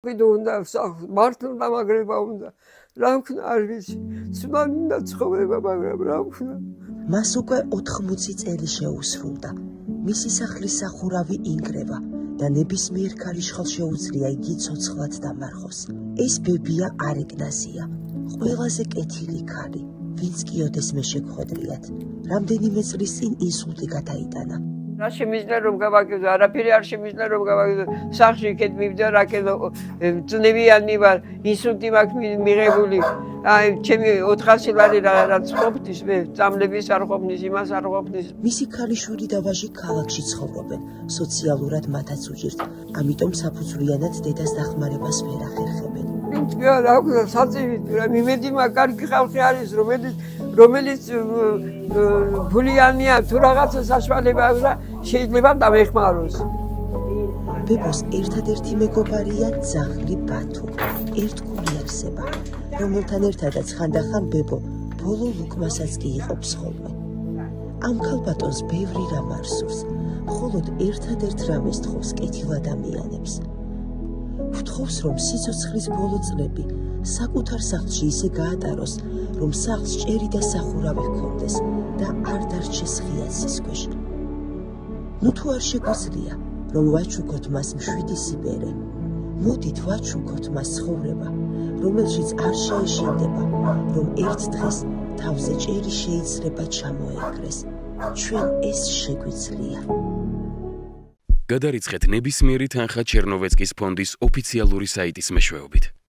საყიდო უნდა მართლა დამაგრება უნდა რა ვქნა არ ვიცი ცუდად და ცხოვრება მაგრამ რა ვქნა მას უკვე 80 წელი შეუსრულდა მისი სახლის სახურავი ინგრევა და ნებისმიერ ქარიშხალს შეუძლია იგი ცოცხლად დამარხოს ეს ბებია არეგნაზია ყველაზე კეთილი ქალი ვინც კიოდეს მე შეგხვედრიათ რამდენიმე წლის წინ ინსულტი გადაიტანა რა შემიძლია რომ გავაკეთო არაფერი არ შემიძლია რომ გავაკეთო სახში იქეთ მივიდა რაკეთო წნევიანი ვარ ინსულტი მაქვს მიღებული აი ჩემი 400 ლარი რაც ყოფნის მე წამლების არ ყოფნის იმას არ ყოფნის მისი ქალიშვილი და ვაჟი ქალაქში ცხოვრობენ სოციალურად მათაც უჭირთ ამიტომ საფუძვლიანად დედას დახმარებას ვერ ახერხებენ რა ვქნა საწივით იმედი მაგ კარგი ხალხი არის რომელიც ბულიანია თუ რაღაცა საშუალება აქვს და შეიძლება დამეხმაროს ბებოს ერთადერთი მეგობარია ძაღლი ბათუ ერთგული არსება რომელთან ერთადაც ხანდახან ბებო ბოლო ლუკმასაც კი იყოფს ხოლმე ამ ქალბატონს ბევრი რამ არ სურს მხოლოდ ერთადერთ რამეს თხოვს კეთილ ადამიანებს ვთხოვს რომ სიცოცხლის ბოლო წლები საკუთარ სახლში ისე გაატაროს რომ სახლს ჭერი და სახურავი ჰქონდეს და არ დარჩეს ღია სისქვეშ ნუ თუ არ შეგვიძლია რომ ვაჩუქოთ მას მშვიდი სიბერე მოდით ვაჩუქოთ მას ცხოვრება რომელშიც არ შეეშინდება რომ ერთ დღეს თავზე ჭერი შეიძლება ჩამოეკრეს ჩვენ ეს შეგვიძლია გადარიცხეთ ნებისმიერი თანხა ჩერნოვეცკის ფონდის ოფიციალური საიტის მეშვეობით